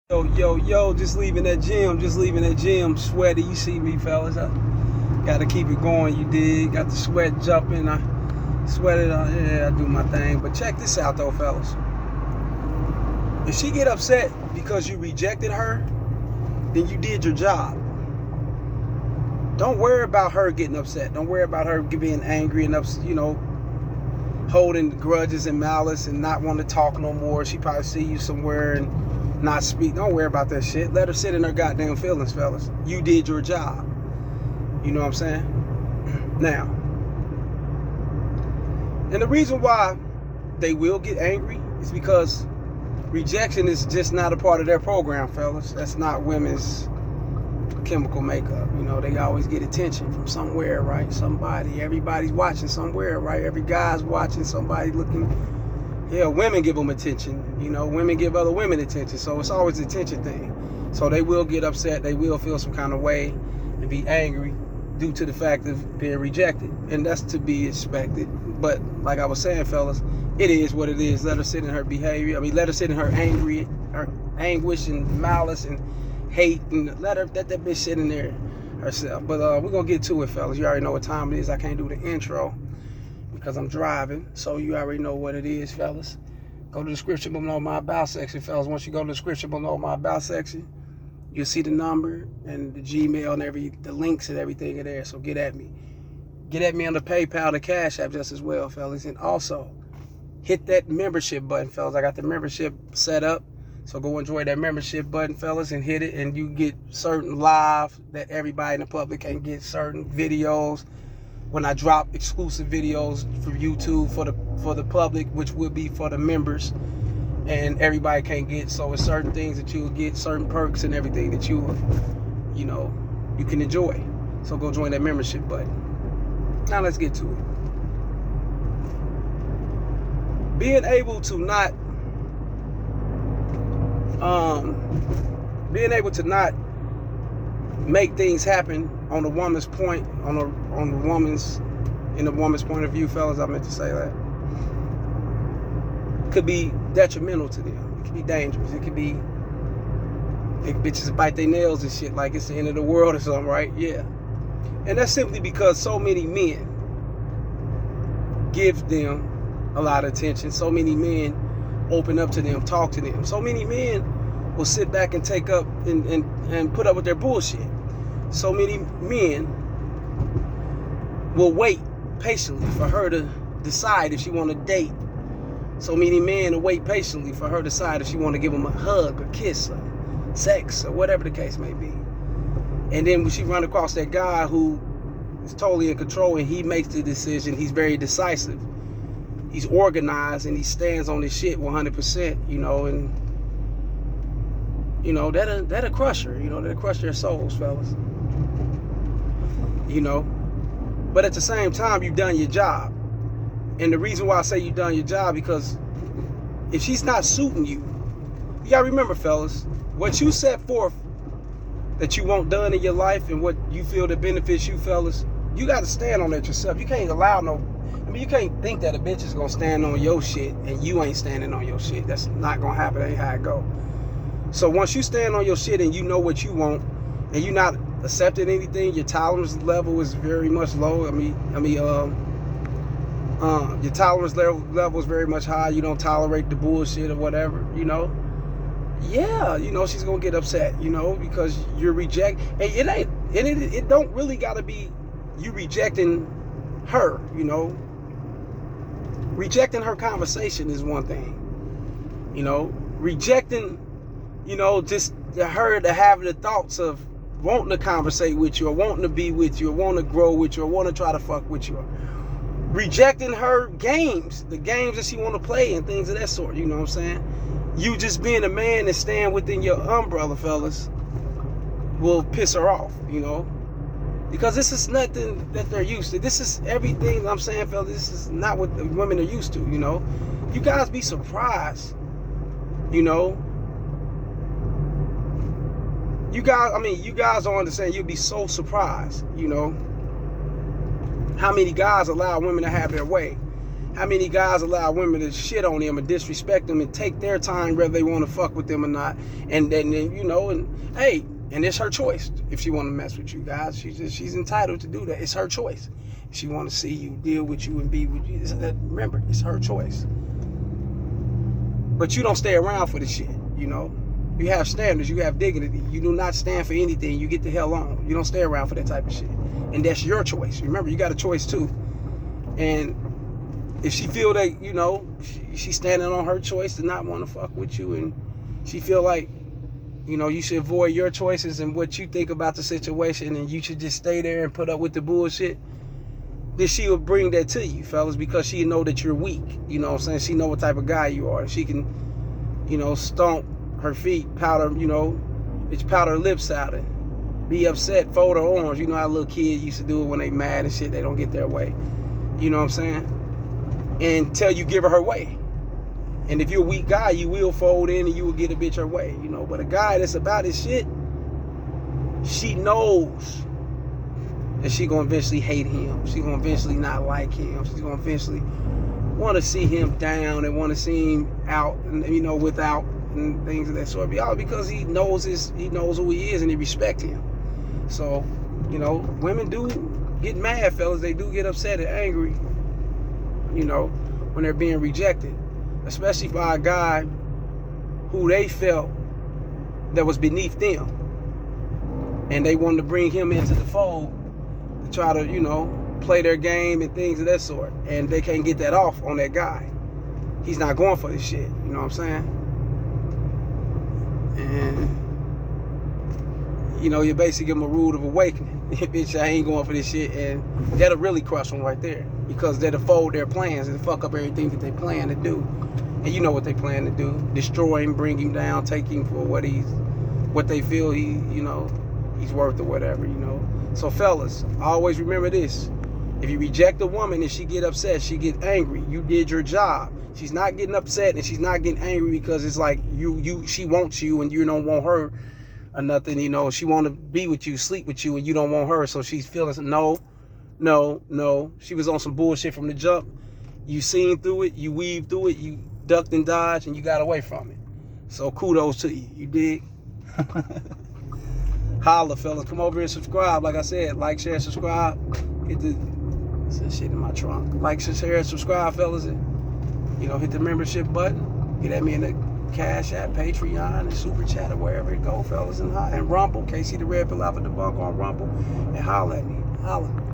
Yo, just leaving that gym, sweaty. You see me, fellas. I gotta keep it going, you dig? Got the sweat jumping. I sweated. Yeah, I do my thing. But check this out, though, fellas. If she get upset because you rejected her, then you did your job. Don't worry about her getting upset. Don't worry about her being angry and holding grudges and malice and not wanting to talk no more. She probably see you somewhere and not speak. Don't worry about that shit. Let her sit in her goddamn feelings, fellas. You did your job. You know what I'm saying? Now, and the reason why they will get angry is because rejection is just not a part of their program, fellas. That's not women's chemical makeup. They always get attention from somewhere, right? Somebody. Everybody's watching somewhere, right? Every guy's watching, somebody looking. Yeah, women give them attention. Women give other women attention. So it's always an attention thing. So they will get upset. They will feel some kind of way and be angry due to the fact of being rejected. And that's to be expected. But like I was saying, fellas, it is what it is. Let her sit in her behavior. Let her sit in her anguish and malice and hate, and let that bitch sit in there herself. But we're gonna get to it, fellas. You already know what time it is. I can't do the intro because I'm driving, so you already know what it is, fellas. Go to the description below my about section, fellas. Once you go to the description below my about section, you'll see the number and the Gmail and the links and everything are there. So get at me on the PayPal, the Cash App just as well, fellas. And also hit that membership button, fellas. I got the membership set up. So go enjoy that membership button, fellas, and hit it, and you get certain live that everybody in the public can get, certain videos. When I drop exclusive videos for YouTube for the public, which will be for the members, and everybody can't get. So it's certain things that you'll get, certain perks and everything that you can enjoy. So go join that membership button. Now let's get to it. Being able to not make things happen on the woman's point, in the woman's point of view, fellas, I meant to say that, could be detrimental to them. It could be dangerous. It could be bitches bite their nails and shit like it's the end of the world or something, right? Yeah. And that's simply because so many men give them a lot of attention. So many men open up to them, talk to them. So many men will sit back and take up and put up with their bullshit. So many men will wait patiently for her to decide if she want to date. So many men will wait patiently for her to decide if she want to give them a hug, a kiss, or sex, or whatever the case may be. And then when she run across that guy who is totally in control and he makes the decision, he's very decisive. He's organized and he stands on his shit 100%, and that'll crush her, that'll crush their souls, fellas. But at the same time, you've done your job. And the reason why I say you've done your job, because if she's not suiting you, you gotta remember, fellas, what you set forth that you want done in your life and what you feel that benefits you, fellas, you gotta stand on that yourself. You can't allow you can't think that a bitch is gonna stand on your shit and you ain't standing on your shit. That's not gonna happen. That ain't how it go. So once you stand on your shit and you know what you want and you're not accepting anything, your tolerance level is very much low. Your tolerance level is very much high. You don't tolerate the bullshit or whatever, Yeah, she's gonna get upset, because you're rejecting. And it don't really gotta be you rejecting her, Rejecting her conversation is one thing. Rejecting, just her to have the thoughts of wanting to conversate with you or wanting to be with you or wanting to grow with you or wanting to try to fuck with you. Rejecting her games, the games that she want to play and things of that sort, you know what I'm saying? You just being a man and staying within your umbrella, fellas, will piss her off, Because this is nothing that they're used to. This is everything I'm saying, fellas. This is not what the women are used to, You guys be surprised, You guys don't understand. You'll be so surprised, how many guys allow women to have their way. How many guys allow women to shit on them and disrespect them and take their time whether they want to fuck with them or not? And then you know, and hey, and it's her choice if she want to mess with you guys. She's entitled to do that. It's her choice. If she want to see you, deal with you, and be with you, remember, it's her choice. But you don't stay around for the shit, you know. You have standards, you have dignity. You do not stand for anything. You get the hell on. You don't stay around for that type of shit. And that's your choice. Remember, you got a choice too. And if she feel that, you know, she's standing on her choice to not want to fuck with you, and she feel like, you know, you should avoid your choices and what you think about the situation, and you should just stay there and put up with the bullshit, then she will bring that to you, fellas, because she know that you're weak. You know what I'm saying? She know what type of guy you are. She can, you know, stomp her feet, powder, you know, bitch, powder her lips out and be upset, fold her arms. You know how little kids used to do it when they mad and shit, they don't get their way. You know what I'm saying? Until you give her way. And if you're a weak guy, you will fold in and you will get a bitch her way, you know. But a guy that's about his shit, she knows that she gonna eventually hate him. She gonna eventually not like him. She's gonna eventually want to see him down and want to see him out, and you know, without and things of that sort. Because he knows who he is and he respects him. So, you know, women do get mad, fellas. They do get upset and angry, you know, when they're being rejected, especially by a guy who they felt that was beneath them, and they wanted to bring him into the fold to try to, you know, play their game and things of that sort, and they can't get that off on that guy. He's not going for this shit, you know what I'm saying? And, you know, you basically give him a rude of awakening. Bitch, I ain't going for this shit, and that'll really crush them right there, because that'll fold their plans and fuck up everything that they plan to do. And you know what they plan to do: destroy him, bring him down, take him for what they feel you know, he's worth or whatever, you know. So fellas, always remember this: if you reject a woman and she get upset, she get angry, you did your job. She's not getting upset and she's not getting angry because it's like she wants you and you don't want her or nothing, you know. She want to be with you, sleep with you, and you don't want her, so she's feeling no. She was on some bullshit from the jump. You seen through it, you weaved through it, you ducked and dodged, and you got away from it. So kudos to you. You dig? Holla, fellas. Come over here and subscribe. Like I said, like, share, subscribe. Hit the shit in my trunk. Like, share, and subscribe, fellas. And, you know, hit the membership button. Get at me in the Cash App, Patreon, and Super Chat, or wherever it go, fellas. And Rumble. KC the Red Pill out of the bunk on Rumble. And holla at me. Holla.